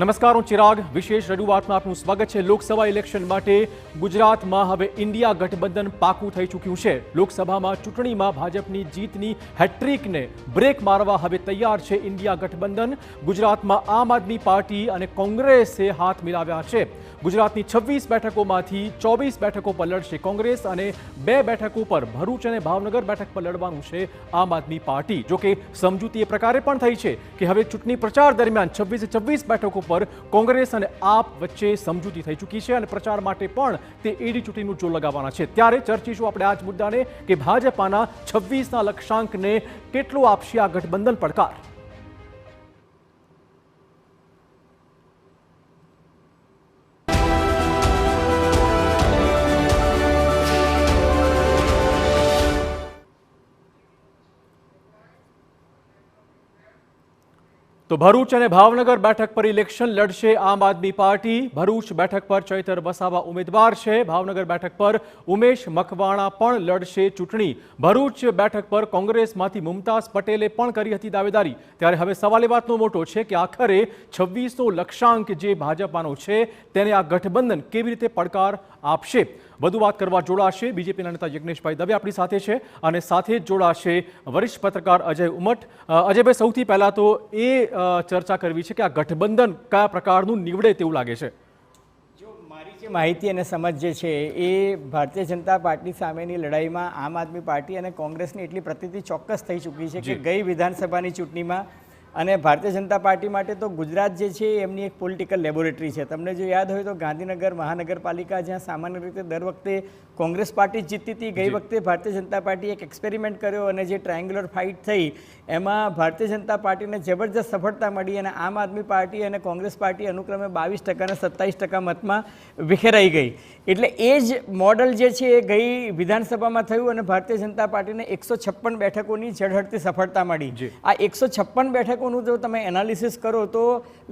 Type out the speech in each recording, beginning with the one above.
નમસ્કાર, હું ચિરાગ. વિશેષ રજૂઆતમાં આપનું સ્વાગત છે. લોકસભા ઇલેક્શન માટે ગુજરાતમાં હવે ઇન્ડિયા ગઠબંધન પાકું થઈ ચૂક્યું છે. લોકસભામાં ચૂંટણીમાં ભાજપની જીતની હેટ્રિકને બ્રેક મારવા હવે તૈયાર છે ઇન્ડિયા ગઠબંધન. ગુજરાતમાં આમ આદમી પાર્ટી અને કોંગ્રેસે હાથ મિલાવ્યા છે. ગુજરાતની 26 બેઠકોમાંથી 24 બેઠકો પર લડશે કોંગ્રેસ અને 2 બેઠકો પર ભરૂચ અને ભાવનગર બેઠક પર લડવાનું છે આમ આદમી પાર્ટી. જોકે સમજૂતી એ પ્રકારે પણ થઈ છે કે હવે ચૂંટણી પ્રચાર દરમિયાન 26 બેઠકો પર કોંગ્રેસ અને આપ વચ્ચે સમજૂતી થઈ ચૂકી છે અને પ્રચાર માટે પણ તે એડી ચૂંટણીનું જોર લગાવવાના છે. ત્યારે ચર્ચીશું આપણે આ જ મુદ્દાને કે ભાજપાના 26ના લક્ષ્યાંકને કેટલો આપશે આ ગઠબંધન પડકાર. તો ભરૂચ અને ભાવનગર બેઠક પર ઇલેક્શન લડશે આમ આદમી પાર્ટી. ભરૂચ બેઠક પર ચૈતર વસાવા ઉમેદવાર છે. ભાવનગર બેઠક પર ઉમેશ મકવાણા પણ લડશે ચૂંટણી. ભરૂચ બેઠક પર કોંગ્રેસમાંથી મુમતાઝ પટેલે પણ કરી હતી દાવેદારી. ત્યારે હવે સવાલ એ વાતનો મોટો છે કે આખરે 26નો લક્ષ્યાંક જે ભાજપાનો છે તેને આ ગઠબંધન કેવી રીતે પડકાર આપશે. વધુ વાત કરવા જોડાશે બીજેપીના નેતા યજ્ઞેશભાઈ દવે આપણી સાથે છે અને સાથે જ જોડાશે વરિષ્ઠ પત્રકાર અજય ઉમટ. અજયભાઈ, સૌથી પહેલા તો એ ચર્ચા કરવી છે કે આ ગઠબંધન કયા પ્રકારનું નીવડે તેવું લાગે છે. જો મારી જે માહિતી અને સમજ જે છે એ ભારતીય જનતા પાર્ટી સામેની લડાઈમાં આમ આદમી પાર્ટી અને કોંગ્રેસની એટલી પ્રતીતિ ચોક્કસ થઈ ચૂકી છે કે ગઈ વિધાનસભાની ચૂંટણીમાં અને ભારતીય જનતા પાર્ટી માટે તો ગુજરાત જે છે એમની એક પોલિટિકલ લેબોરેટરી છે. તમને જો યાદ હોય તો ગાંધીનગર મહાનગરપાલિકા જ્યાં સામાન્ય રીતે દર વખતે કોંગ્રેસ પાર્ટી જીતતી હતી, ગઈ વખતે ભારતીય જનતા પાર્ટીએ એક એક્સપેરિમેન્ટ કર્યો અને જે ટ્રાયંગ્યુલર ફાઇટ થઈ એમાં ભારતીય જનતા પાર્ટીને જબરજસ્ત સફળતા મળી અને આમ આદમી પાર્ટી અને કોંગ્રેસ પાર્ટી અનુક્રમે 22% અને 27% મતમાં વિખેરાઈ ગઈ. એટલે એ જ મોડલ જે છે એ ગઈ વિધાનસભામાં થયું અને ભારતીય જનતા પાર્ટીને 156 બેઠકોની ઝળહળતી સફળતા મળી. આ 156 બેઠકોનું જો તમે એનાલિસિસ કરો તો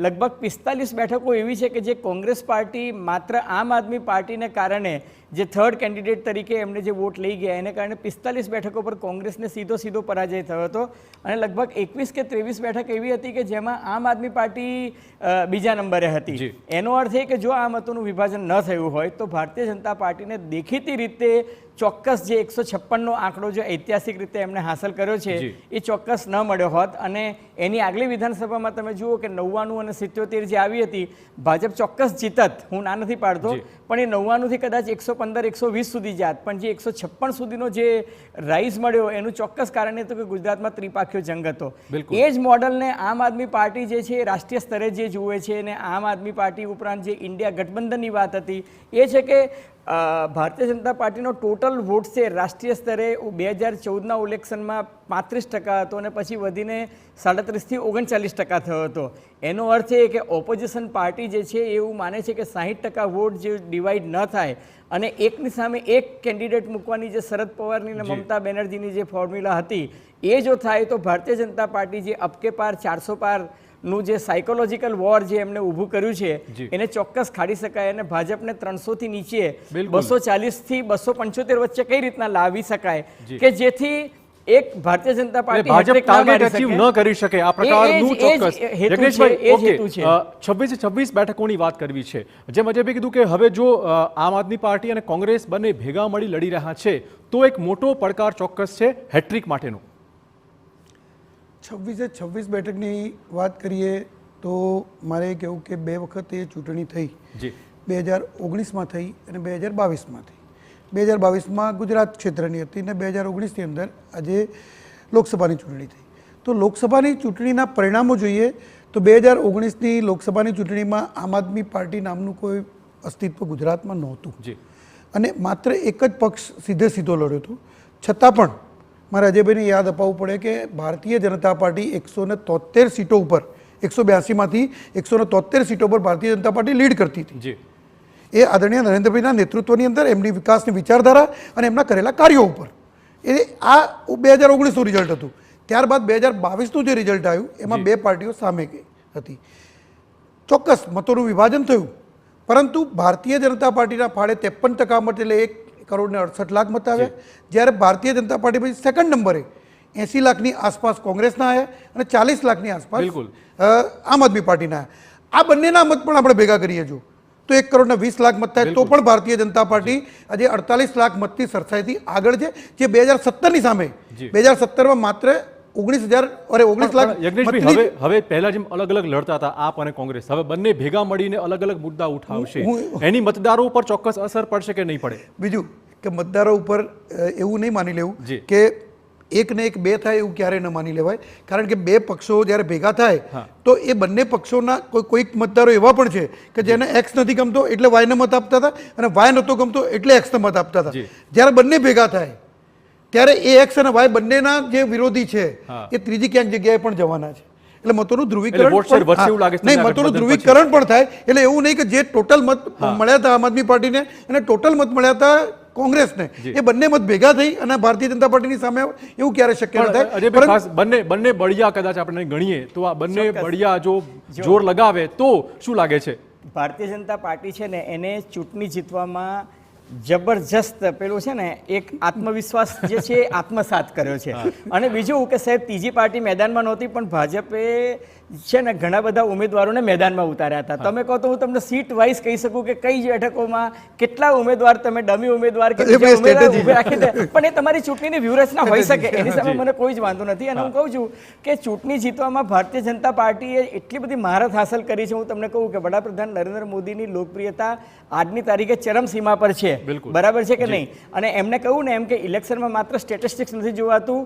લગભગ 45 બેઠકો એવી છે કે જે કોંગ્રેસ પાર્ટી માત્ર આમ આદમી પાર્ટીને કારણે જે થર્ડ કેન્ડિડેટ તરીકે એમને જે વોટ લઈ ગયા એને કારણે 45 બેઠકો પર કોંગ્રેસને સીધો પરાજય થયો હતો અને લગભગ 21 કે 23 બેઠક એવી હતી કે જેમાં આમ આદમી પાર્ટી બીજા નંબરે હતી. એનો અર્થ એ કે જો આ મતોનું વિભાજન ન થયું હોય તો ભારતીય જનતા પાર્ટીને દેખીતી રીતે ચોક્કસ જે 156નો આંકડો જો ઐતિહાસિક રીતે એમને હાંસલ કર્યો છે એ ચોક્કસ ન મળ્યો હોત. અને એની આગલી વિધાનસભામાં તમે જુઓ કે 99 અને 77 જે આવી હતી ભાજપ ચોક્કસ જીતત, હું ના નથી પાડતો, પણ એ 99થી કદાચ 115-120 સુધી જાત, પણ જે 156 સુધીનો જે રાઇઝ મળ્યો એનું ચોક્કસ કારણ હતું કે ગુજરાતમાં ત્રિપાખ્યો જંગ હતો. એ જ મોડલને આમ આદમી પાર્ટી જે છે રાષ્ટ્રીય સ્તરે જે જુએ છે અને આમ આદમી પાર્ટી ઉપરાંત જે ઇન્ડિયા ગઠબંધનની વાત હતી એ છે કે ભારતીય જનતા પાર્ટીનો ટોટલ વોટ છે રાષ્ટ્રીય સ્તરે 2014ના ઇલેક્શનમાં 35% હતો અને પછી વધીને 37થી 39% થયો હતો. એનો અર્થ એ કે ઓપોઝિશન પાર્ટી જે છે એવું માને છે કે 60% વોટ જે ડિવાઈડ ન થાય અને એકની સામે એક કેન્ડિડેટ મૂકવાની જે શરદ પવારની અને મમતા બેનર્જીની જે ફોર્મ્યુલા હતી એ જો થાય તો ભારતીય જનતા પાર્ટી જે અબકે પાર 400 પાર નું જે સાયકોલોજીકલ વોર જે એમને ઊભું કર્યું છે એને ચોક્કસ ખાડી શકાય અને ભાજપને 300થી નીચે 240થી 275 વચ્ચે કઈ રીતના લાવી શકાય કે જેથી એક Bharatiya Janata party Bhajap target achieve ન કરી શકે આ પ્રકારનું ચોક્કસ. યજ્ઞેશભાઈ, ઓકે, 26 બેઠકોની વાત કરવી છે. જેમ અજયભાઈ કીધું કે હવે જો આમ આદમી પાર્ટી અને કોંગ્રેસ બંને ભેગા મળી લડી રહ્યા છે તો એક મોટો પડકાર ચોક્કસ છે હેટ્રિક માટેનો. 26 બેઠકની વાત કરીએ તો મારે કહેવું કે 2 વખત એ ચૂંટણી થઈ, 2019માં થઈ અને 2022માં થઈ. 2022માં ગુજરાત ક્ષેત્રની હતી અને 2019ની અંદર આજે લોકસભાની ચૂંટણી થઈ. તો લોકસભાની ચૂંટણીના પરિણામો જોઈએ તો 2019ની લોકસભાની ચૂંટણીમાં આમ આદમી પાર્ટી નામનું કોઈ અસ્તિત્વ ગુજરાતમાં નહોતું અને માત્ર એક જ પક્ષ સીધો લડ્યો હતો. છતાં પણ મારે અજયભાઈને યાદ અપાવવું પડે કે ભારતીય જનતા પાર્ટી 173 સીટો ઉપર 182માંથી 173 સીટો પર ભારતીય જનતા પાર્ટી લીડ કરતી હતી. એ આદરણીય નરેન્દ્રભાઈના નેતૃત્વની અંદર એમની વિકાસની વિચારધારા અને એમના કરેલા કાર્યો ઉપર એ આ 2019નું રિઝલ્ટ હતું. ત્યારબાદ 2022નું જે રિઝલ્ટ આવ્યું એમાં 2 પાર્ટીઓ સામે ગઈ હતી. ચોક્કસ મતોનું વિભાજન થયું પરંતુ ભારતીય જનતા પાર્ટીના ફાળે 53% મત એટલે 1,68,00,000 મત આવ્યા. જ્યારે ભારતીય જનતા પાર્ટી પછી સેકન્ડ નંબરે 80 લાખની આસપાસ કોંગ્રેસના આવ્યા અને 40 લાખની આસપાસ આમ આદમી પાર્ટીના આવ્યા. આ બંનેના મત પણ આપણે ભેગા કરીએ જો તો 1,20,00,000 મત થાય તો પણ ભારતીય જનતા પાર્ટી આજે 48 લાખ મતની સરસાઈથી આગળ છે, જે 2017ની સામે 2017માં માત્ર 19 લાખ. યજ્ઞેશભાઈ, હવે પહેલા જેમ અલગ અલગ લડતા હતા આપ અને કોંગ્રેસ, હવે બંને ભેગા મળીને અલગ અલગ મુદ્દા ઉઠાવશે, એની મતદારો ઉપર ચોક્કસ અસર પડશે કે નહીં પડે? બીજું કે મતદારો ઉપર એવું નહીં માની લેવું કે એક ને એક બે થાય, એવું ક્યારેય ન માની લેવાય. કારણ કે બે પક્ષો જ્યારે ભેગા થાય તો એ બંને પક્ષોના કોઈક મતદારો એવા પણ છે કે જેને એક્સ નથી ગમતો એટલે વાયને મત આપતા હતા, અને વાય નહોતો ગમતો એટલે એક્સને મત આપતા હતા. જ્યારે બંને ભેગા થાય ત્યારે એ એક્સ અને વાય બંનેના જે વિરોધી છે એ ત્રીજી ક્યાંક જગ્યાએ પણ જવાના છે. એટલે મતોનું ધ્રુવીકરણ પણ થાય. એટલે એવું નહીં કે જે ટોટલ મત મળ્યા હતા આમ આદમી પાર્ટીને અને ટોટલ મત મળ્યા હતા કોંગ્રેસને, એ બંને મત ભેગા થઈ અને ભારતીય જનતા પાર્ટીની સામે એવું ક્યારે શક્ય ન થાય. બંને બળિયા કદાચ આપણે ગણીએ તો આ બંને બળિયા જો જોર લગાવે તો શું લાગે છે? ભારતીય જનતા પાર્ટી છે ને એને ચૂંટણી જીતવામાં જબરજસ્ત પેલું છે ને એક આત્મવિશ્વાસ જે છે એ આત્મસાત કર્યો છે. અને બીજું કે સાહેબ ત્રીજી પાર્ટી મેદાનમાં નહોતી પણ ભાજપે છે ને ઘણા બધા ઉમેદવારોને મેદાનમાં ઉતાર્યા હતા. તમે કહો તો હું તમને સીટ વાઇઝ કહી શકું કે કઈ બેઠકોમાં કેટલા ઉમેદવાર તમે ડમી ઉમેદવાર કે ઉભે રાખી દે, પણ એ તમારી ચૂંટણીની વ્યૂહરચના હોઈ શકે, એની સામે મને કોઈ જ વાંધો નથી. અને હું કહું છું કે ચૂંટણી જીતવામાં ભારતીય જનતા પાર્ટીએ એટલી બધી મહારત હાંસલ કરી છે. હું તમને કહું કે વડાપ્રધાન નરેન્દ્ર મોદીની લોકપ્રિયતા આજની તારીખે ચરમસીમા પર છે, બરાબર છે કે નહીં? અને એમને કહું ને એમ કે ઇલેક્શનમાં માત્ર સ્ટેટિસ્ટિક્સ નથી જોવાતું,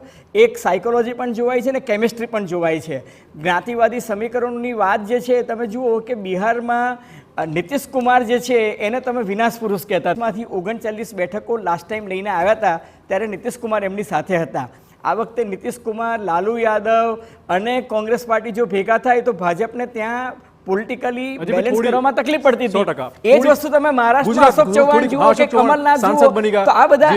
એક સાયકોલોજી પણ જોવાય છે ને કેમિસ્ટ્રી પણ જોવાય છે. જ્ઞાતિવાદી સમીકરણોની વાત જે છે તમે જુઓ કે બિહારમાં નીતિશ કુમાર જે છે એને તમે વિનાશ પુરુષ કહેતા. માંથી 39 બેઠકો લાસ્ટ ટાઈમ લઈને આવ્યા હતા ત્યારે નીતિશ કુમાર એમની સાથે હતા. આ વખતે નીતિશ કુમાર, લાલુ યાદવ અને કોંગ્રેસ પાર્ટી જો ભેગા થાય તો ભાજપને ત્યાં પોલિટિકલી બેલેન્સ કરવામાં તકલીફ પડતી હતી. એ જ વસ્તુ તમે મહારાષ્ટ્રમાં અશોક ચૌહાણ જુઓ કે કમલનાથ જુઓ, તો આ બધા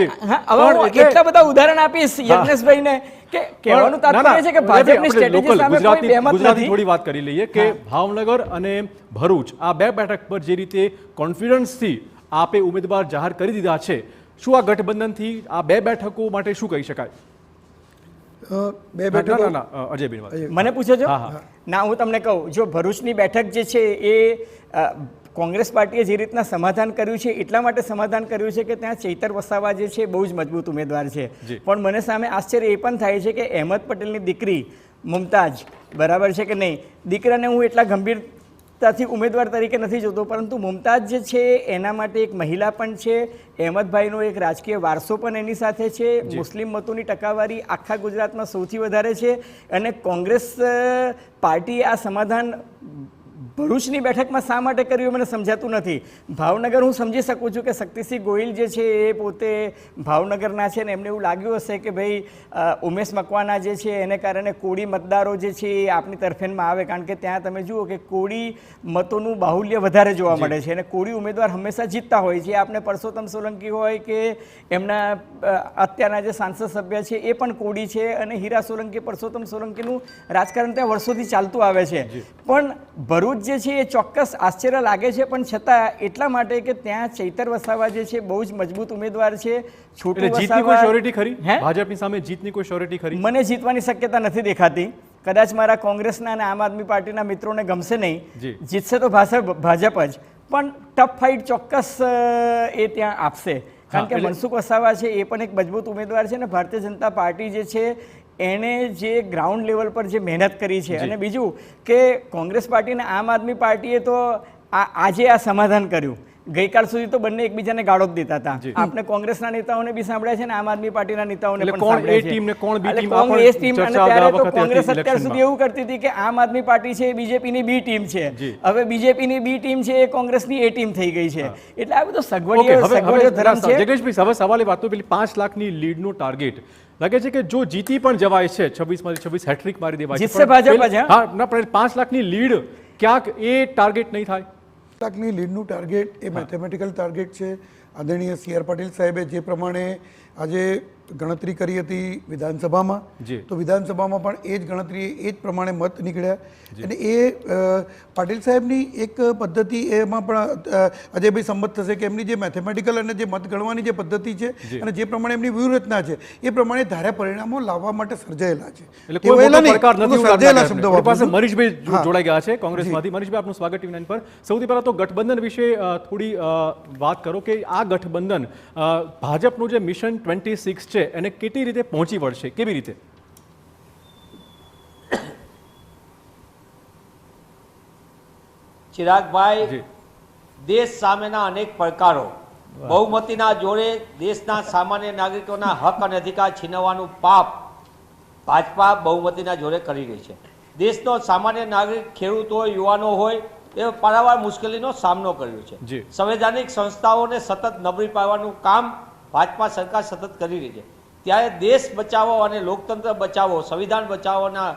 એટલા બધા ઉદાહરણ આપીશ યજ્ઞેશભાઈને કે કહેવાનું તાત્પર્ય છે કે ભાજપની સ્ટ્રેટેજી સામે કોઈ બેમત નથી. થોડી વાત કરી લઈએ કે ભાવનગર અને ભરૂચ આ બે બેઠક પર જે રીતે કોન્ફિડન્સથી આપે ઉમેદવાર જાહેર કરી દીધા છે, શું આ ગઠબંધનથી આ બે બેઠકો માટે શું કહી શકાય? બે બેઠકો મને પૂછો છો ના, હું તમને કહું, જો ભરૂચની બેઠક જે છે એ કોંગ્રેસ પાર્ટીએ જે રીતના સમાધાન કર્યું છે એટલા માટે સમાધાન કર્યું છે કે ત્યાં ચૈતર વસાવા જે છે બહુ જ મજબૂત ઉમેદવાર છે. પણ મને સામે આશ્ચર્ય એ પણ થાય છે કે અહેમદ પટેલની દીકરી મુમતાજ, બરાબર છે કે નહીં, દીકરાને હું એટલા ગંભીરતાથી ઉમેદવાર તરીકે નથી જોતો, પરંતુ મુમતાજ જે છે એના માટે એક મહિલા પણ છે, અહેમદભાઈનો એક રાજકીય વારસો પણ એની સાથે છે, મુસ્લિમ મતોની ટકાવારી આખા ગુજરાતમાં સૌથી વધારે છે. અને કોંગ્રેસ પાર્ટીએ આ સમાધાન ભરૂચની બેઠકમાં શા માટે કર્યું મને સમજાતું નથી. ભાવનગર હું સમજી શકું છું કે શક્તિસિંહ ગોહિલ જે છે એ પોતે ભાવનગરના છે ને એમને એવું લાગ્યું હશે કે ભાઈ ઉમેશ મકવાના જે છે એને કારણે કોળી મતદારો જે છે એ આપણી તરફેણમાં આવે, કારણ કે ત્યાં તમે જુઓ કે કોળી મતોનું બાહુલ્ય વધારે જોવા મળે છે અને કોળી ઉમેદવાર હંમેશા જીતતા હોય છે. આપણે પરસોત્તમ સોલંકી હોય કે એમના અત્યારના જે સાંસદ સભ્ય છે એ પણ કોળી છે અને હીરા સોલંકી, પરસોત્તમ સોલંકીનું રાજકારણ ત્યાં વર્ષોથી ચાલતું આવે છે. પણ ભરૂચ જે છે એ ચોક્કસ આશ્ચર્ય લાગે છે, પણ છતાં એટલા માટે કે ત્યાં ચૈતર વસાવા જે છે બહુ જ મજબૂત ઉમેદવાર છે. છોટુ વસાવા શ્યોરિટી ખરી ભાજપની સામે જીતની કોઈ શ્યોરિટી ખરી? મને જીતવાની શક્યતા નથી દેખાતી. કદાચ મારા કોંગ્રેસના અને આમ આદમી પાર્ટીના મિત્રોને ગમશે નહીં, જીતશે તો ભાજપ જ, પણ ટફ ફાઇટ ચોક્કસ એ ત્યાં આપશે. કારણ કે મનસુખ વસાવા છે એ પણ એક મજબૂત ઉમેદવાર છે અને ભારતીય જનતા પાર્ટી જે છે એને જે ગ્રાઉન્ડ લેવલ પર જે મહેનત કરી છે. અને બીજું કે કોંગ્રેસ પાર્ટી અને આમ આદમી પાર્ટીએ તો આજે આ સમાધાન કર્યું, ગઈકાલ સુધી તો બંને એકબીજાને ગાળો જ દેતા હતા. આપણે કોંગ્રેસના નેતાઓને બી સાંભળ્યા છે અને આમ આદમી પાર્ટીના નેતાઓને પણ સાંભળ્યા છે. કોંગ્રેસ અત્યાર સુધી એવું કરતી હતી કે આમ આદમી પાર્ટી છે એ બીજેપીની બી ટીમ છે, હવે બીજેપીની બી ટીમ છે એ કોંગ્રેસની એ ટીમ થઈ ગઈ છે. એટલે આ બધો સગવડિયો ધર્મ છે. જગેશભાઈ, હવે સવાલ એ વાતો પેલી 5 લાખની લીડનું ટાર્ગેટ લાગે છે કે જો જીતી પણ જવાય છે 26 હેટ્રિક મારી દેવાય છે, હા ના, પણ 5 લાખની લીડ ક્યાંક એ ટાર્ગેટ નહીં થાય? લાખની લીડનું ટાર્ગેટ એ મેથેમેટિકલ ટાર્ગેટ છે. આદરણીય સી આર પાટીલ સાહેબે જે પ્રમાણે આજે ગણતરી કરી હતી વિધાનસભામાં, જી. તો વિધાનસભામાં પણ એ જ ગણતરી એ જ પ્રમાણે મત નીકળ્યા અને એ પાટીલ સાહેબની એક પદ્ધતિ એમાં પણ અજયભાઈ સંમત થશે કે એમની જે મેથેમેટિકલ અને જે મત ગણવાની જે પદ્ધતિ છે અને જે પ્રમાણે એમની વ્યૂહરચના છે એ પ્રમાણે ધાર્યા પરિણામો લાવવા માટે સર્જાયેલા છે. એટલે કોઈ મોટો પડકાર નથી. સર્જાયેલા શબ્દો આપણી પાસે વાપરું છું. મનીષભાઈ જોડાઈ ગયા છે કોંગ્રેસમાંથી. મનીષભાઈ, આપનું સ્વાગત ટીવી 9 પર. સૌથી પહેલા તો ગઠબંધન વિશે થોડી વાત કરો કે આ ગઠબંધન ભાજપનું જે મિશન 26 છે એને કેટલી રીતે પહોંચી વળશે, કેવી રીતે? ચિરાગભાઈ, દેશ સામેના અનેક પડકારો, બહુમતીના જોડે દેશના સામાન્ય નાગરિકોના હક અને અધિકાર છીનવવાનું પાપ ભાજપા બહુમતીના જોડે કરી રહી છે. દેશનો સામાન્ય નાગરિક, ખેડૂત હોય, યુવાનો હોય, એ પારાવાર મુશ્કેલીનો સામનો કર્યો છે. સંવૈધાનિક સંસ્થાઓને સતત નબળી પાડવાનું કામ ભાજપા સરકાર સતત કરી રહી છે. ત્યારે દેશ બચાવો અને લોકતંત્ર બચાવો, સંવિધાન બચાવવાના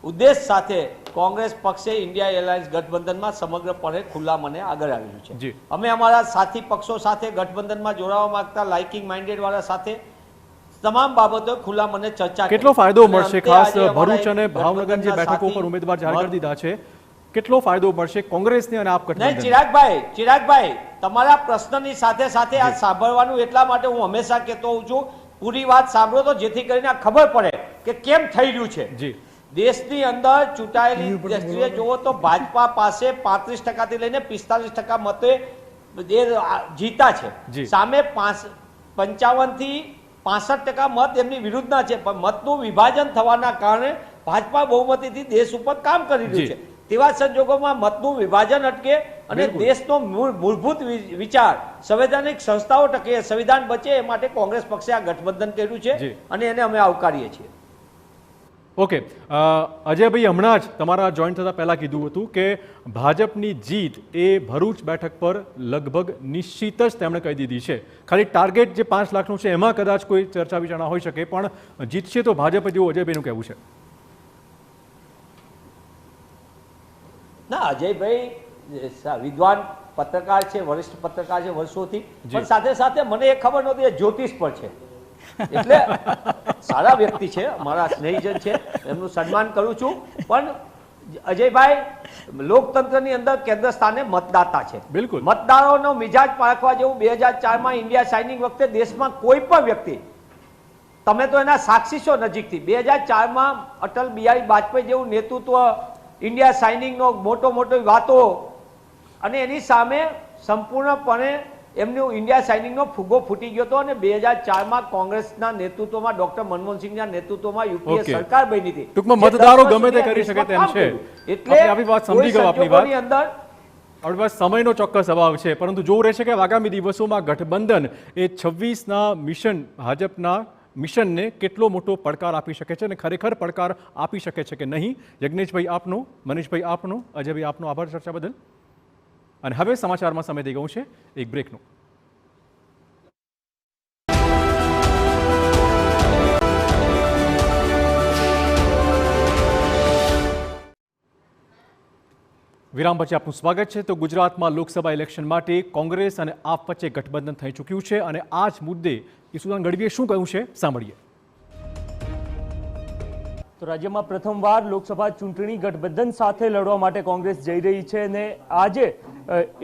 ઉદ્દેશ સાથે કોંગ્રેસ પક્ષે ઇન્ડિયા એલાયન્સ ગઠબંધનમાં સમગ્રપણે ખુલ્લા મને આગળ આવ્યું છે. અમે અમારા સાથી પક્ષો સાથે ગઠબંધનમાં જોડાવા માંગતા લાઇકિંગ માઇન્ડેડ વાળા સાથે તમામ બાબતો ખુલ્લા મને ચર્ચા. કેટલો ફાયદો મળશે? ખાસ ભરૂચ અને ભાવનગર જે બેઠકો પર ઉમેદવાર જાહેર કરી દીધા છે, કેટલો ફાયદો મળશે કોંગ્રેસને અને આપ ગઠબંધન? ચિરાગભાઈ, તમારા પ્રશ્નની સાથે સાથે આ સાંભળવાનું એટલા માટે હું હંમેશા કહેતો હોઉં છું, પૂરી વાત સાંભળો તો જેથી કરીને ખબર પડે કે કેમ થઈ રહ્યું છે. દેશની અંદર ચૂંટાયેલી દ્રષ્ટિએ જુઓ તો ભાજપા પાસે 35% થી લઈને 45% મતે જીતા છે. સામે 55 થી 65% મત એમની વિરુદ્ધના છે. પણ મતનું વિભાજન થવાના કારણે ભાજપા બહુમતીથી દેશ ઉપર કામ કરી રહ્યું છે. તેવા સંજોગોમાં મતનું વિભાજન અટકે અને દેશનો મૂળભૂત વિચાર, સંવૈધાનિક સંસ્થાઓ ટકે, સંવિધાન બચે, એ માટે કોંગ્રેસ પક્ષે આ ગઠબંધન કર્યું છે અને એને અમે આવકારીએ છીએ. ઓકે, અજયભાઈ હમણાં જ તમારા જોઈન્ટ થતા પહેલા કીધું હતું કે ભાજપની જીત એ ભરૂચ બેઠક પર લગભગ નિશ્ચિત જ તેમણે કહી દીધી છે. ખાલી ટાર્ગેટ જે 5 લાખનું છે એમાં કદાચ કોઈ ચર્ચા વિચારણા હોઈ શકે, પણ જીતશે તો ભાજપ જેવું અજયભાઈનું કહેવું છે. ના, અજયભાઈ વિદ્વાન પત્રકાર છે, વરિષ્ઠ પત્રકાર છે વર્ષોથી, પણ સાથે સાથે મને એ ખબર નહોતી એ જ્યોતિષ પર છે. એટલે સારા વ્યક્તિ છે, મારા સ્નેહીજન છે, એમનું સન્માન કરું છું. પણ અજયભાઈ, લોકતંત્રની અંદર કેન્દ્ર સ્થાને મતદાતા છે. બિલકુલ. મતદારોનો મિજાજ પારખવા જેવું 2004માં ઇન્ડિયા સાઇનિંગ વખતે દેશમાં કોઈ પણ વ્યક્તિ, તમે તો એના સાક્ષી છો નજીકથી, 2004માં અટલ બિહારી વાજપેયી જેવું નેતૃત્વ, ઇન્ડિયા સાઇનિંગનો મોટો વાતો, અને એની સામે સંપૂર્ણપણે એમનું ઇન્ડિયા સાઇનિંગનો ફુગ્ગો ફૂટી ગયો હતો. અને 2004માં કોંગ્રેસના નેતૃત્વમાં, ડોક્ટર મનમોહનસિંહના નેતૃત્વમાં યુપીએ સરકાર બની હતી. ટૂંકમાં મતદારો ગમે તે કરી શકે તેમ છે. એટલે આપણી વાત સમજી ગયો. આપણી વાત અંદર આપણી પાસે સમયનો ચોક્કસ અભાવ છે, પરંતુ જોવું રહેશે કે આગામી દિવસોમાં ગઠબંધન એ 26ના મિશન, ભાજપના મિશનને કેટલો મોટો પડકાર આપી શકે છે અને ખરેખર પડકાર આપી શકે છે કે નહીં. યજ્ઞેશભાઈ આપનો, મનીષભાઈ આપનો, અજયભાઈ આપનો આભાર ચર્ચા બદલ. અને હવે સમાચારમાં સમય થઈ ગયું છે એક બ્રેકનો. વિરામ પછી આપનું સ્વાગત છે. તો ગુજરાતમાં લોકસભા ઇલેક્શન માટે કોંગ્રેસ અને આપ વચ્ચે ગઠબંધન થઈ ચૂક્યું છે અને આ જ મુદ્દે ઈસુદાન ગઢવીએ શું કહ્યું છે સાંભળીએ. તો રાજ્યમાં પ્રથમવાર લોકસભા ચૂંટણી ગઠબંધન સાથે લડવા માટે કોંગ્રેસ જઈ રહી છે અને આજે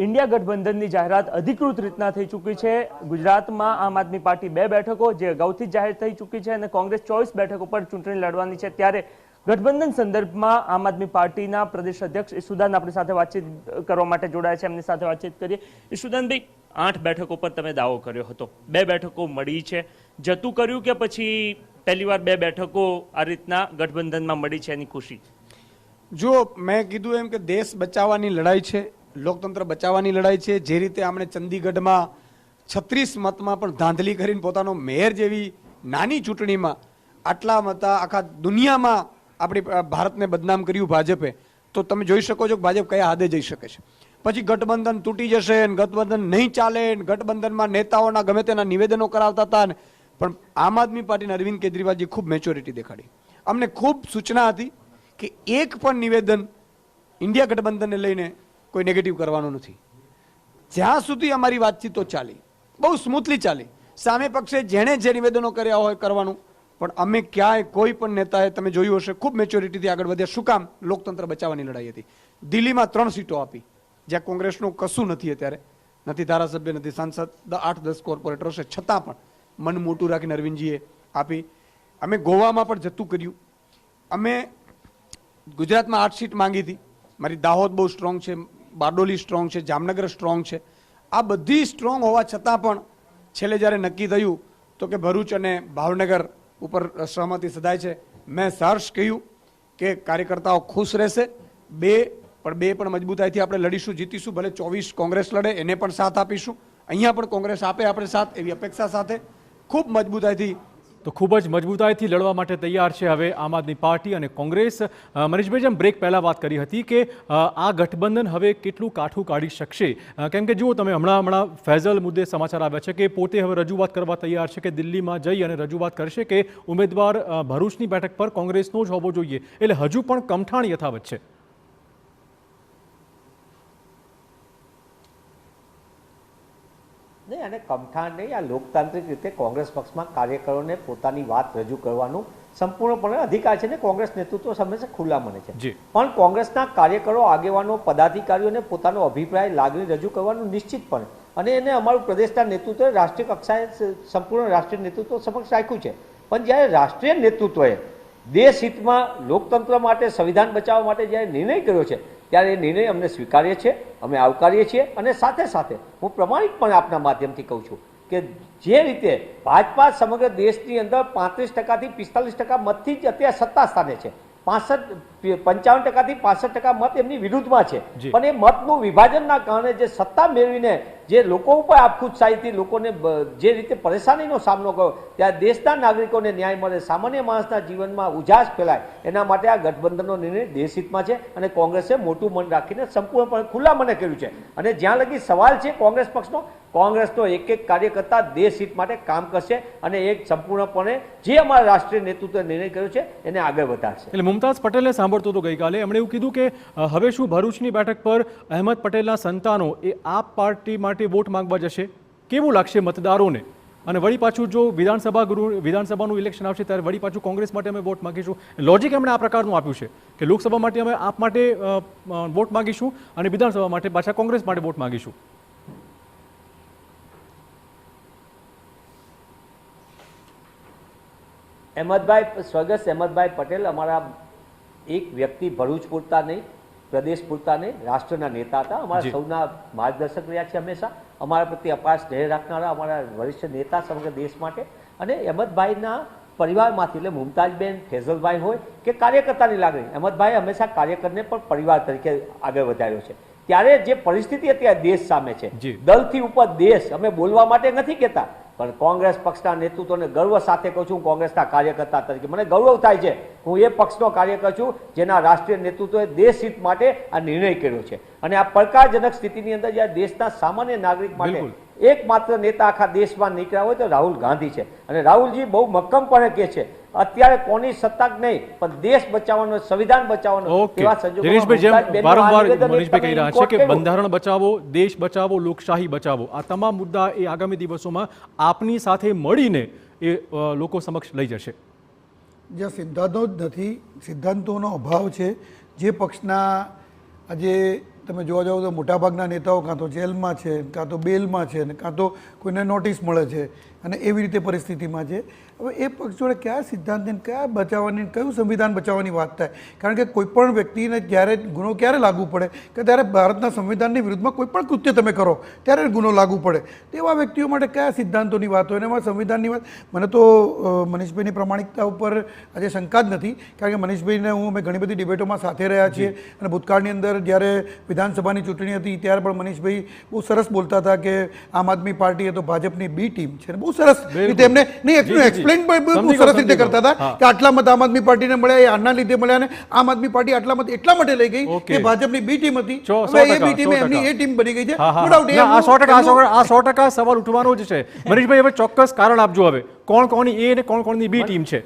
ઇન્ડિયા ગઠબંધનની જાહેરાત અધિકૃત રીતના થઈ ચૂકી છે. ગુજરાતમાં આમ આદમી પાર્ટી 2 બેઠકો જે અગાઉથી જાહેર થઈ ચૂકી છે અને કોંગ્રેસ 24 બેઠકો પર ચૂંટણી લડવાની છે. ત્યારે ગઠબંધન સંદર્ભમાં આમ આદમી પાર્ટીના પ્રદેશ અધ્યક્ષ ઈસુદાન આપણી સાથે વાતચીત કરવા માટે જોડાયા છે. એમની સાથે વાતચીત કરીએ. ઈસુદાનભાઈ, 8 બેઠકો પર તમે દાવો કર્યો હતો, 2 બેઠકો મળી છે, જતું કર્યું કે પછી પહેલીવાર 2 બેઠકો આ રીતના ગઠબંધનમાં મળી છે એની ખુશી? જો મેં કીધું એમ કે દેશ બચાવવાની લડાઈ છે, લોકતંત્ર બચાવવાની લડાઈ છે. જે રીતે આપણે ચંદીગઢમાં 36 મતમાં પણ ધાંધલી કરીને પોતાનો મેયર જેવી નાની ચૂંટણીમાં આટલા મત આખા દુનિયામાં આપણી ભારતને બદનામ કર્યું ભાજપે, તો તમે જોઈ શકો છો કે ભાજપ કયા હદે જઈ શકે છે. પછી ગઠબંધન તૂટી જશે, ગઠબંધન નહીં ચાલે, ગઠબંધનમાં નેતાઓના ગમે તેના નિવેદનો કરાવતા હતા. પણ આમ આદમી પાર્ટીના અરવિંદ કેજરીવાલજી ખૂબ મેચ્યોરિટી દેખાડી. અમને ખૂબ સૂચના હતી કે એક પણ નિવેદન ઇન્ડિયા ગઠબંધનને લઈને કોઈ નેગેટિવ કરવાનું નથી. જ્યાં સુધી અમારી વાતચીતો ચાલી, બહુ સ્મૂથલી ચાલી. સામે પક્ષે જેણે જે નિવેદનો કર્યા હોય કરવાનું, પણ અમે ક્યાંય કોઈ પણ નેતાએ તમે જોયું હશે ખૂબ મેચ્યોરિટીથી આગળ વધ્યા. શું કામ? લોકતંત્ર બચાવવાની લડાઈ હતી. દિલ્હીમાં 3 સીટો આપી જ્યાં કોંગ્રેસનું કશું નથી, અત્યારે નથી ધારાસભ્ય, નથી સાંસદ, 8-10 કોર્પોરેટરો છે, છતાં પણ મન મોટું રાખીને અરવિંદજીએ આપી. અમે ગોવામાં પણ જતું કર્યું. અમે ગુજરાતમાં 8 સીટ માંગી હતી. મારી દાહોદ બહુ સ્ટ્રોંગ છે, બારડોલી સ્ટ્રોંગ છે, જામનગર સ્ટ્રોંગ છે. આ બધી સ્ટ્રોંગ હોવા છતાં પણ છેલ્લે જ્યારે નક્કી થયું તો કે ભરૂચ અને ભાવનગર ઉપર સહમતિ સધાય છે. મેં સહર્ષ કહ્યું કે કાર્યકર્તાઓ ખુશ રહેશે, બે પણ મજબૂતાઈથી આપણે લડીશું, જીતીશું. ભલે 24 કોંગ્રેસ લડે એને પણ સાથ આપીશું, અહીંયા પણ કોંગ્રેસ આપે આપણે સાથ, એવી અપેક્ષા સાથે ખૂબ મજબૂતાઈથી. તો ખૂબ જ મજબૂતાઈથી લડવા માટે તૈયાર છે હવે આમ આદમી પાર્ટી અને કોંગ્રેસ. મનીષભાઈ, જેમ બ્રેક પહેલા વાત કરી હતી કે આ ગઠબંધન હવે કેટલું કાઠું કાઢી શકશે, કેમ કે જુઓ તમે હમણાં ફૈઝલ મુદ્દે સમાચાર આવ્યા છે કે પોતે હવે રજૂઆત કરવા તૈયાર છે કે દિલ્હીમાં જઈ અને રજૂઆત કરશે કે ઉમેદવાર ભરૂચની બેઠક પર કોંગ્રેસનો જ હોવો જોઈએ, એટલે હજુ પણ કમઠાણ યથાવત છે. નહીં, અને કમઠાણ નહીં, આ લોકતાંત્રિક રીતે કોંગ્રેસ પક્ષમાં કાર્યકરોને પોતાની વાત રજૂ કરવાનું સંપૂર્ણપણે અધિકાર છે ને કોંગ્રેસ નેતૃત્વ હંમેશા ખુલ્લા મને છે. પણ કોંગ્રેસના કાર્યકરો, આગેવાનો, પદાધિકારીઓને પોતાનો અભિપ્રાય, લાગણી રજૂ કરવાનું નિશ્ચિતપણે, અને એને અમારું પ્રદેશના નેતૃત્વએ રાષ્ટ્રીય કક્ષાએ સંપૂર્ણ રાષ્ટ્રીય નેતૃત્વ સમક્ષ રાખ્યું છે. પણ જ્યારે રાષ્ટ્રીય નેતૃત્વએ દેશ હિતમાં, લોકતંત્ર માટે, સંવિધાન બચાવવા માટે જ્યારે નિર્ણય કર્યો છે ત્યારે એ નિર્ણય અમને સ્વીકારીએ છીએ, અમે આવકારીએ છીએ. અને સાથે સાથે હું પ્રમાણિકપણે આપના માધ્યમથી કહું છું કે જે રીતે ભાજપા સમગ્ર દેશની અંદર 35% થી 45% મતથી જ અત્યારે સત્તા સ્થાને છે, 55% થી 65% મત એમની વિરુદ્ધમાં છે. પણ એ મતનું વિભાજનના કારણે જે સત્તા મેળવીને જે લોકો ઉપર આપખુદશાહીથી લોકોને જે રીતે પરેશાનીનો સામનો કર્યો, ત્યાં દેશના નાગરિકોને ન્યાય મળે, સામાન્ય માણસના જીવનમાં ઉજાસ ફેલાય, એના માટે આ ગઠબંધનનો નિર્ણય દેશહિતમાં છે. અને કોંગ્રેસે મોટું મન રાખીને સંપૂર્ણપણે ખુલ્લા મને કર્યું છે. અને જ્યાં લગી સવાલ છે કોંગ્રેસ પક્ષનો, કોંગ્રેસનો એક કાર્યકર્તા દેશહિત માટે કામ કરશે અને એક સંપૂર્ણપણે જે અમારા રાષ્ટ્રીય નેતૃત્વએ નિર્ણય કર્યો છે એને આગળ વધારશે. એટલે મુમતાઝ પટેલને સાંભળતો હતો ગઈકાલે, એમણે એવું કીધું કે હવે શું ભરૂચની બેઠક પર અહેમદ પટેલના સંતાનો એ આપ પાર્ટી માટે વોટ માંગવા જશે? કેવું લાગશે મતદારોને? અને વળી પાછું જો વિધાનસભાનું ઇલેક્શન આવશે ત્યારે વળી પાછું કોંગ્રેસ માટે અમે વોટ માંગીશું. લોજિક એમણે આ પ્રકારનું આપ્યું છે કે લોકસભા માટે અમે આપ માટે વોટ માંગીશું અને વિધાનસભા માટે પાછા કોંગ્રેસ માટે વોટ માંગીશું. સ્વર્ગસ્થ અહેમદભાઈ પટેલ અમારા એક વ્યક્તિ ભરૂચ પૂરતા નહીં, પ્રદેશ પૂરતા નહીં, રાષ્ટ્રના નેતા હતા. અમારા સૌના માર્ગદર્શક રહ્યા છે હંમેશા. અમારા પ્રત્યે અપાર સ્નેહ રાખનારા અમારા વરિષ્ઠ નેતા સમગ્ર દેશ માટે. અને અહેમદભાઈના પરિવારમાંથી, એટલે મુમતાજબેન, ફૈઝલભાઈ હોય કે કાર્યકર્તાની લાગણી, અહેમદભાઈ હંમેશા કાર્યકરને પણ પરિવાર તરીકે આગળ વધાર્યો છે. ત્યારે જે પરિસ્થિતિ અત્યારે દેશ સામે છે, દલથી ઉપર દેશ, અમે બોલવા માટે નથી કહેતા, પણ કોંગ્રેસ પક્ષના નેતૃત્વને ગર્વ સાથે કહું છું, કોંગ્રેસના કાર્યકર્તા તરીકે મને ગૌરવ થાય છે. હું એ પક્ષનો કાર્યકર છું જેના રાષ્ટ્રીય નેતૃત્વએ દેશ હિત માટે આ નિર્ણય કર્યો છે. અને આ પડકારજનક સ્થિતિની અંદર જ્યારે દેશના સામાન્ય નાગરિક માટે એકમાત્ર નેતા આખા દેશમાં નીકળ્યા હોય તો રાહુલ ગાંધી છે. અને રાહુલજી બહુ મક્કમપણે કહે છે અત્યારે કોની સત્તા નહીં, પણ દેશ બચાવવાનો, સંવિધાન બચાવવાનો. દિનેશભાઈ, જેમ વારંવાર મનીષભાઈ કહી રહ્યા છે કે બંધારણ બચાવો, દેશ બચાવો, લોકશાહી બચાવો, આ તમામ મુદ્દા એ આગામી દિવસોમાં આપની સાથે મળીને એ લોકો સમક્ષ લઈ જશે. જ્યાં સિદ્ધાંતો જ નથી, સિદ્ધાંતોનો અભાવ છે. જે પક્ષના આજે તમે જોવા જાઓ તો મોટાભાગના નેતાઓ કાં તો જેલમાં છે, કાં તો બેલમાં છે, ને કાં તો કોઈને નોટિસ મળે છે, અને એવી રીતે પરિસ્થિતિમાં છે. હવે એ પક્ષ જોડે કયા સિદ્ધાંતને, કયા બચાવવાની, કયું સંવિધાન બચાવવાની વાત થાય? કારણ કે કોઈ પણ વ્યક્તિને જ્યારે ગુનો ક્યારે લાગુ પડે કે ત્યારે ભારતના સંવિધાનની વિરુદ્ધમાં કોઈ પણ કૃત્ય તમે કરો ત્યારે ગુનો લાગુ પડે. તેવા વ્યક્તિઓ માટે કયા સિદ્ધાંતોની વાત હોય? અને એમાં સંવિધાનની વાત, મને તો મનીષભાઈની પ્રામાણિકતા ઉપર આજે શંકા જ નથી. કારણ કે મનીષભાઈને અમે ઘણી બધી ડિબેટોમાં સાથે રહ્યા છીએ, અને ભૂતકાળની અંદર જ્યારે વિધાનસભાની ચૂંટણી હતી ત્યારે પણ મનીષભાઈ બહુ સરસ બોલતા હતા કે આમ આદમી પાર્ટી એ તો ભાજપની બી ટીમ છે. બહુ સરસ રીતે એમને એક્સપ્લેન બહુ સરસ રીતે કરતા હતા કે આટલા મત આમ આદમી પાર્ટીને મળ્યા, એ આના લીધે મળ્યા, અને આમ આદમી પાર્ટી આટલા મત એટલા માટે લઈ ગઈ કે ભાજપની બી ટીમ હતી, હવે એ બી ટીમ એમની એ ટીમ બની ગઈ છે. આ 100% સવાલ ઉઠવાનો જ છે. મનીષભાઈ, હવે ચોક્કસ કારણ આપજો. હવે કોણ કોની એ અને કોણ કોણની બી ટીમ છે?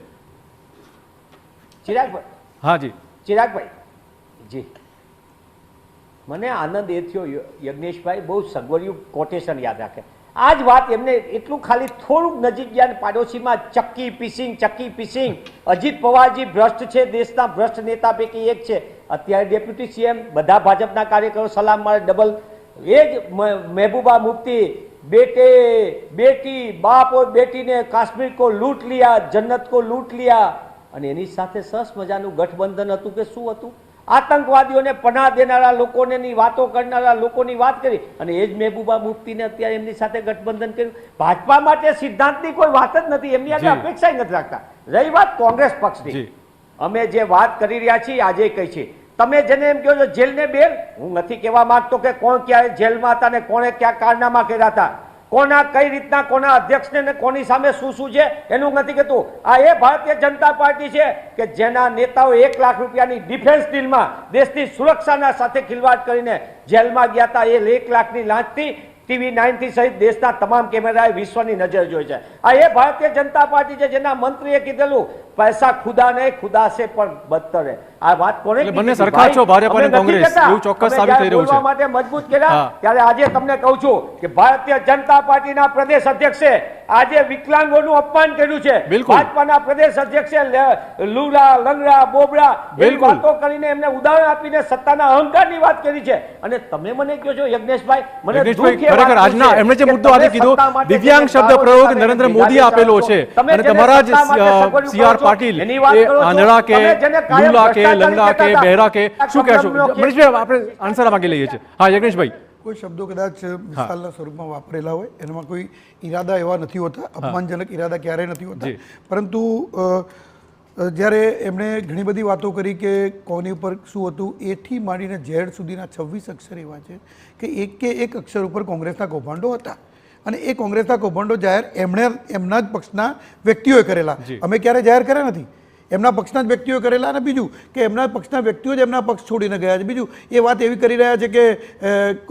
ચિરાગભાઈ. હા જી. ચિરાગભાઈ જી, મને આનંદ એ થયો યજ્ઞેશભાઈ બહુ સગવડિયું કોટેશન યાદ રાખે. આ જ વાત એમને એટલું ખાલી થોડુંક નજીક ગયા ને પાડોશીમાં ચક્કી પીસિંગ અજીત પવારજી ભ્રષ્ટ છે, દેશના ભ્રષ્ટ નેતા પૈકી એક છે, અત્યારે ડેપ્યુટી સીએમ, બધા ભાજપના કાર્યકરો સલામ મારે ડબલ, એ જ મહેબૂબા મુફ્તી बेटी बाप और बेटी ने काश्मीर को लूट लिया, जन्नत को लूट लिया, અને એની સાથે સરસ મજાનું ગઠબંધન હતું કે શું હતું, આતંકવાદીઓને પનાહ દેનારા લોકોને ની વાતો કરનારા લોકોની વાત કરી, અને એ જ મહેબૂબા મુફ્તીને અત્યારે એમની સાથે ગઠબંધન કર્યું. ભાજપા માટે સિદ્ધાંતની કોઈ વાત જ નથી, એમની આગળ અપેક્ષા નથી રાખતા. રહી વાત કોંગ્રેસ પક્ષની, અમે જે વાત કરી રહ્યા છીએ આજે કહી છે, તમે જેને એમ કહો છો જેલને બેલ, હું નથી કહેવા માંગતો કે કોણ ક્યારે જેલમાં હતા ને કોણે ક્યાં કારનામા કર્યા હતા, કોના કઈ રીતના કોના અધ્યક્ષને ને કોની સામે શું શું છે એનું નથી કહેતું. આ એ ભારતીય જનતા પાર્ટી છે કે જેના નેતાઓ 1 લાખ રૂપિયાની ડિફેન્સ ડીલમાં દેશની સુરક્ષાના સાથે ખિલવાડ કરીને જેલમાં ગયા હતા. એ 1 લાખની લાંચથી TV9 થી સહિત દેશના તમામ કેમેરાએ વિશ્વની નજર જોઈ છે. આ એ ભારતીય જનતા પાર્ટી છે જેના મંત્રીએ કીધેલું પૈસા ખુદા નહીં, ખુદા સે પણ બદતર હે. આ વાત કોને બંને સરખા છો, ભાજપ અને કોંગ્રેસ, એવું ચોક્કસ સાબિત થઈ રહ્યું છે. માટે મજબૂત કર્યા ત્યારે આજે તમને કહું છું કે ભારતીય જનતા પાર્ટીના પ્રદેશ અધ્યક્ષે આજે વિકલાંગોનું અપમાન કર્યું છે. ભાજપાના પ્રદેશ અધ્યક્ષે લુલા લંગડા બોબડા એવી વાતો કરીને એમને ઉદાહરણ આપીને સત્તાના અહંકારની વાત કરી છે. અને તમે મને કહો છો યજ્ઞેશભાઈ, મને ખરેખર આજના એમણે જે મુદ્દો આજે કીધો, દિવ્યાંગ શબ્દ પ્રયોગ નરેન્દ્ર મોદીએ આપેલો છે, અને તમારા જ CR પાટીલ એ આંધળા કે લુલા કે લંગડા કે બહેરા કે શું કહેશો? મનીષભાઈ આપણે આન્સર માંગી લઈએ છીએ. હા યજ્ઞેશભાઈ, કોઈ શબ્દો કદાચ મિસાલના સ્વરૂપમાં વાપરેલા હોય, એમાં કોઈ ઈરાદા એવા નથી હોતા, અપમાનજનક ઈરાદા ક્યારેય નથી હોતા, પરંતુ જ્યારે એમણે ઘણી બધી વાતો કરી કે કોની ઉપર શું હતું, એથી માંડીને ઝેડ સુધીના 26 અક્ષર એવા છે કે એક અક્ષર ઉપર કોંગ્રેસના કૌભાંડો હતા, અને એ કોંગ્રેસના કૌભાંડો જાહેર એમના જ પક્ષના વ્યક્તિઓએ કરેલા. અમે ક્યારે જાહેર કર્યા નથી, એમના પક્ષના જ વ્યક્તિઓ કરેલા. અને બીજું કે એમના પક્ષના વ્યક્તિઓ જ એમના પક્ષ છોડીને ગયા છે. બીજું એ વાત એવી કરી રહ્યા છે કે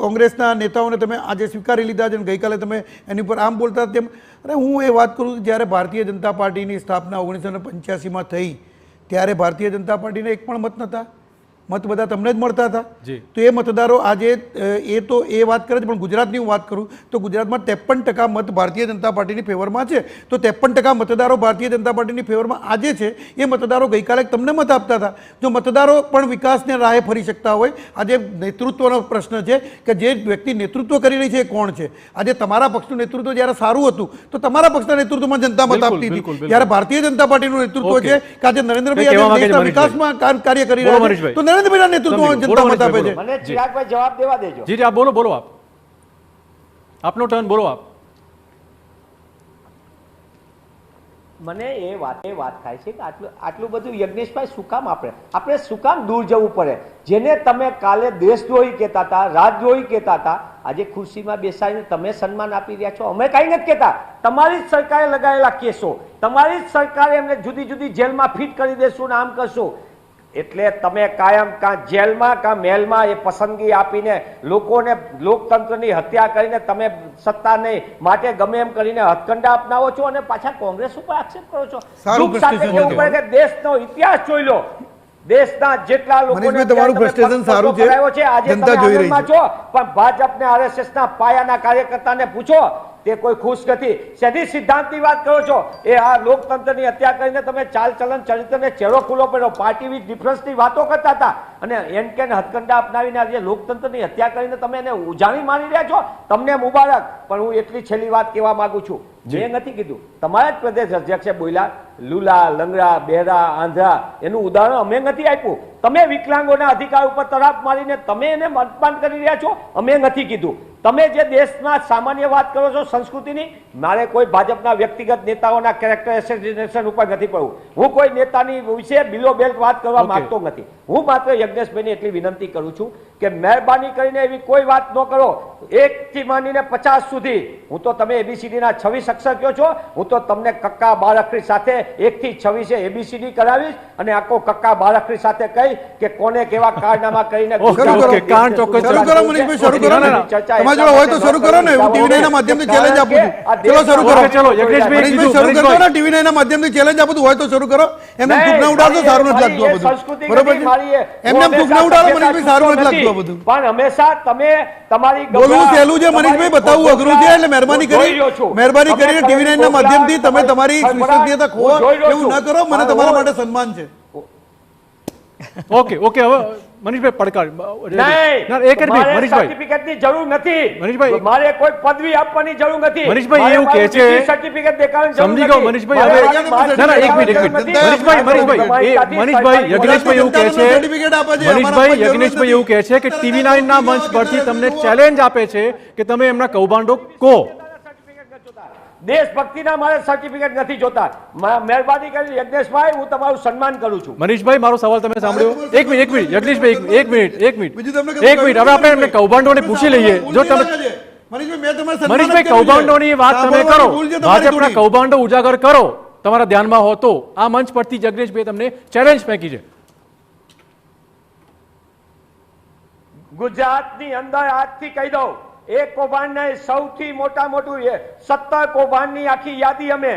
કોંગ્રેસના નેતાઓને તમે આજે સ્વીકારી લીધા છે અને ગઈકાલે તમે એની ઉપર આમ બોલતા તેમ. અરે હું એ વાત કરું, જ્યારે ભારતીય જનતા પાર્ટીની સ્થાપના 1985માં થઈ ત્યારે ભારતીય જનતા પાર્ટીને એક પણ મત નહોતા, મત બધા તમને જ મળતા હતા. તો એ મતદારો આજે એ વાત કરે છે, પણ ગુજરાતની હું વાત કરું તો ગુજરાતમાં 53% મત ભારતીય જનતા પાર્ટીની ફેવરમાં છે. તો 53% મતદારો ભારતીય જનતા પાર્ટીની ફેવરમાં આજે છે. એ મતદારો ગઈકાલે તમને મત આપતા હતા. જો મતદારો પણ વિકાસને રાહે ફરી શકતા હોય, આજે નેતૃત્વનો પ્રશ્ન છે કે જે વ્યક્તિ નેતૃત્વ કરી રહી છે એ કોણ છે. આજે તમારા પક્ષનું નેતૃત્વ જ્યારે સારું હતું તો તમારા પક્ષના નેતૃત્વમાં જનતા મત આપતી હતી. જ્યારે ભારતીય જનતા પાર્ટીનું નેતૃત્વ છે કે આજે નરેન્દ્રભાઈ દેશના વિકાસમાં કાર્ય કરી રહ્યા છે, તો નરેન્દ્રભાઈના નેતૃત્વમાં જનતા મત આપે છે. મને ચિરાગભાઈ જવાબ દેવા દેજો. જી આપ બોલો, આપનો ટર્ન, બોલો આપ. મને એ વાત થાય છે કે આટલું બધું યજ્ઞેશભાઈ શું કામ આપણે શું કામ દૂર જવું પડે? જેને તમે કાલે દેશદ્રોહી કહેતા હતા, રાજદ્રોહી કહેતા હતા, આજે ખુરશીમાં બેસાડીને તમે સન્માન આપી રહ્યા છો. અમે કઈ નથી કહેતા, તમારી જ સરકારે લગાવેલા કેસો, તમારી જ સરકારે એમને જુદી જુદી જેલમાં ફિટ કરી દેશું ને આમ કરશું. એટલે તમે કાયમ કાં જેલમાં કાં મહેલમાં એ પસંદગી આપીને લોકોને લોકતંત્રની હત્યા કરીને તમે સત્તા નહીં માટે ગમે એમ કરીને હથકંડા અપનાવો છો અને પાછા કોંગ્રેસ ઉપર આક્ષેપ કરો છો. દુઃખ સાથે કહેવું પડે કે દેશનો ઇતિહાસ જોઈ લો, દેશના જેટલા લોકોને તમારું ફ્રસ્ટ્રેશન સારું છે, આજે તમે આનંદમાં છો, પણ ભાજપને RSSના પાયાના કાર્યકર્તાને પૂછો, તે કોઈ ખુશ નથી. શેની સિદ્ધાંતની વાત કરો છો? એ આ લોકતંત્રની હત્યા કરીને તમે ચાલ ચલન ચરિત્રને ચહેરો ખુલ્લો પડ્યો, પાર્ટી વિથ ડિફરન્સની વાતો કરતા હતા, અને એન કે હથકંડા અપનાવીને આજે લોકતંત્રની હત્યા કરીને તમે એને ઉજાણી મારી રહ્યા છો. તમને મુબારક. પણ હું એટલી છેલ્લી વાત કહેવા માંગુ છું, મેં નથી કીધું, તમારા જ પ્રદેશ અધ્યક્ષે બોલ્યા લુલા લંગડા બહેરા આંધળા, એનું ઉદાહરણ અમે નથી આપ્યું. તમે વિકલાંગોના અધિકાર ઉપર તરાપ મારીને તમે એને અપમાન કરી રહ્યા છો, અમે નથી કીધું. તમે જે દેશના સામાન્ય વાત કરો છો સંસ્કૃતિની, મારે કોઈ ભાજપના વ્યક્તિગત નેતાઓના કેરેક્ટર એસેસિનેશન ઉપર નથી પડવું. હું કોઈ નેતાની વિશે બિલો બેલ્ટ વાત કરવા માંગતો નથી. હું માત્ર યજ્ઞેશભાઈને એટલી વિનંતી કરું છું કે મહેરબાની કરીને એવી કોઈ વાત ન કરો. 1 થી માંડીને 50 સુધી, હું તો તમે ABCDના 26 અક્ષર કહો છો, હું તો તમને કક્કા 12 અક્ષરી સાથે 1 થી 26 ABCD કરાવીશ, અને આખો કક્કા 12 અક્ષરી સાથે કહી કે કોને કેવા કારનામા કરીને તમારા જોડે હોય તો શરૂ કરો ને. હું TV9 ના માધ્યમથી ચેલેન્જ આપું છું. ચલો શરૂ કરો. ચલો યજ્ઞેશભાઈ શરૂ કરો ને. TV9 ના માધ્યમથી ચેલેન્જ આપું છું, હોય તો શરૂ કરો. એમને દુઃખ ના ઉડાડો, સારું નથી લાગતું આ બધું. બરોબર છે? એમને એમને એમ દુઃખ ના ઉડાડો મનીષભાઈ, સારું નથી લાગતું આ બધું. પણ હંમેશા તમે તમારી બોલવું સહેલું છે મનીષભાઈ, બતાવવું અઘરું છે, એટલે મહેરબાની કરીને TV9 ના માધ્યમથી તમે તમારી વિશ્વસનીયતા ખોવો એવું ના કરો. મને તમારા માટે સન્માન છે. ઓકે ઓકે, હવે મનીષભાઈ પડકાર ના, એક જ મિનિટ મનીષભાઈ, સર્ટિફિકેટની જરૂર નથી મનીષભાઈ, મારે કોઈ પદવી આપવાની જરૂર નથી. મનીષભાઈ એવું કહે છે, સર્ટિફિકેટ દેખાડવાની જરૂર સમજી ગયો નથી. મનીષભાઈ. હવે ના ના, એક મિનિટ મનીષભાઈ, યજ્ઞેશભાઈ એવું કહે છે, મનીષભાઈ યજ્ઞેશભાઈ એવું કહે છે કે TV9 ના મંચ પરથી તમને ચેલેન્જ આપે છે કે તમે એમના કૌભાંડો કહો. દેશભક્તિના મારે સર્ટિફિકેટ નથી જોતા. મહેરબાની કરી યજ્ઞેશભાઈ, હું તમારું સન્માન કરું છું. મનીષભાઈ, મારો સવાલ તમે સાંભળ્યો? એક મિનિટ યજ્ઞેશભાઈ, એક મિનિટ. બીજું તમને હવે આપણે એમને કૌભાંડોને પૂછી લઈએ. જો તમે મનીષભાઈ, મેં તમારા સન્માન મનીષભાઈ, જ કર્યું છે. કૌભાંડોની વાત તમે કરો, સાંભળવાની ભૂલ છે તમારી ભાજપના થોડી. કૌભાંડો ઉજાગર કરો તમારા ધ્યાનમાં હો તો. આ મંચ પરથી જગદીશભાઈ તમને ચેલેન્જ ફેંકી છે. ગુજરાતની અંદર આજથી કહી દઉં, એક કૌભાંડ નહીં, સૌથી મોટું 17 કૌભાંડની આખી યાદી અમે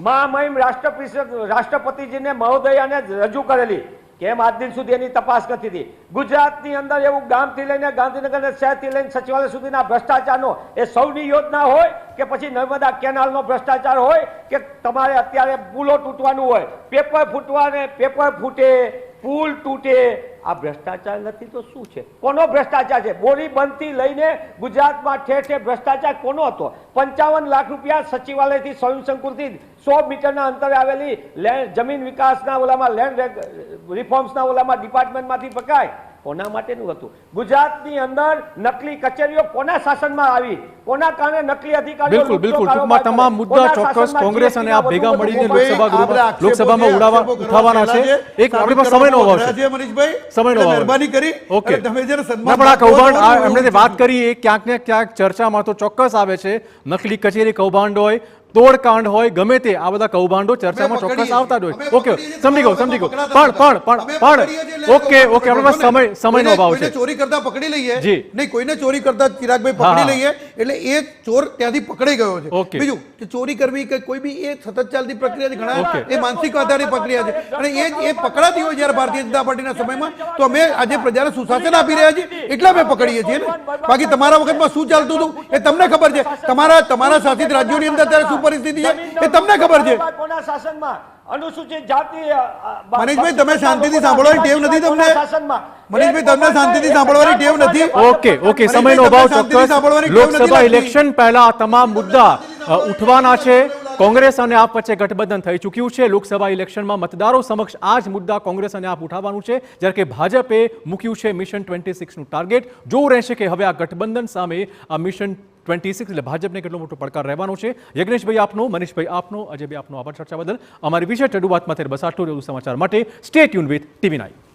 મહામહિમ રાષ્ટ્રપતિજીને મહોદયાને રજૂ કરેલી. કેમ આજ દિન સુધી એની તપાસ નથી થઈ? ગુજરાતની અંદર એવું ગામથી લઈને ગાંધીનગર શહેરથી લઈને સચિવાલય સુધીના ભ્રષ્ટાચારનો એ સૌની યોજના હોય કે પછી નર્મદા કેનાલનો ભ્રષ્ટાચાર હોય કે તમારે અત્યારે પુલો તૂટવાનું હોય, પેપર ફૂટે, પુલ તૂટે, આ ભ્રષ્ટાચાર નથી તો શું છે? કોનો ભ્રષ્ટાચાર છે? બોરી બંધથી લઈને ગુજરાતમાં ઠેર ઠેર ભ્રષ્ટાચાર કોનો હતો? 55 લાખ રૂપિયા સચિવાલયથી સ્વયં સંકુલથી 100 મીટરના અંતરે આવેલી જમીન વિકાસના ઓલામાં લેન્ડ રિફોર્મ્સના ઓલામાં ડિપાર્ટમેન્ટમાંથી પકાય. કોના માટેનું હતું? ગુજરાતની અંદર નકલી કચેરીઓ કોના શાસનમાં આવી? કોના કારણે નકલી અધિકારીઓ? બિલકુલ. ટૂંકમાં તમામ મુદ્દા ચોક્કસ કોંગ્રેસ અને આપ ભેગા મળીને લોકસભામાં ઉઠાવવાના છે. એક આપણી પાસે સમયનો અભાવ છે મનીષભાઈ, સમયનો અભાવ. મહેરબાની કરી ઓકે. અને તમે જ્યારે ના, સન્માન પણ આ આપો છો, કૌભાંડ એમણે જે વાત કરી એ ક્યાંક ને ક્યાંક ચર્ચામાં તો ચોક્કસ આવે છે. નકલી કચેરી કૌભાંડ હોય, તોડકાંડ હોય, ગમે તે આ બધા કૌભાંડો ચર્ચામાં ચોક્કસ આવતા જ હોય. ઓકે, સમજી ગયો પણ ઓકે આપણી પાસે સમયનો અભાવ છે. કોઈને ચોરી કરતા પકડી લઈએ જી. નહીં, કોઈને ચોરી કરતા ચિરાગભાઈ પકડી હા. લઈએ એટલે એ ચોર ત્યાંથી પકડાઈ ગયો છે. ઓકે. બીજું કે ચોરી કરવી કે કોઈ બી એ સતત ચાલતી પ્રક્રિયા છે. ઘણા ઓકે. એ માનસિક આધારિત પ્રક્રિયા છે અને એ પકડાતી હોય જ્યારે ભારતીય જનતા પાર્ટીના સમયમાં તો અમે આજે પ્રજાને સુશાસન આપી રહ્યા છીએ એટલે અમે પકડીએ છીએ ને. બાકી તમારા વખતમાં શું ચાલતું હતું એ તમને ખબર છે. તમારા શાસિત રાજ્યોની અંદર ત્યારે શું પરિસ્થિતિ છે એ તમને ખબર છે. કોના શાસનમાં? અનુસૂચિત જાતિ. મનીષભાઈ, તમે શાંતિથી સાંભળવાની ટેવ નથી તમને? મનીષભાઈ, તમને શાંતિથી સાંભળવાની ટેવ નથી? ઓકે, સમયનો અભાવ ચોક્કસ. લોકસભા ઇલેક્શન પહેલા આ તમામ મુદ્દા ઉઠવાના છે. કોંગ્રેસ અને આપ વચ્ચે ગઠબંધન થઈ ચૂક્યું છે. લોકસભા ઇલેક્શનમાં મતદારો સમક્ષ આ જ મુદ્દા કોંગ્રેસ અને આપ ઉઠાવવાનું છે, જ્યારે કે ભાજપે મૂક્યું છે મિશન 26 નું ટાર્ગેટ. જોવું રહેશે કે હવે આ ગઠબંધન સામે આ મિશન 26 એટલે ભાજપને કેટલો મોટો પડકાર રહેવાનો છે. યજ્ઞેશભાઈ આપનો, મનીષભાઈ આપનો, અજયભાઈ આપનો આભાર ચર્ચા બદલ. અમારી વિશેષ રજૂઆતમાં બસ આટલું. સમાચાર માટે સ્ટે ટ્યુન વિથ TV9.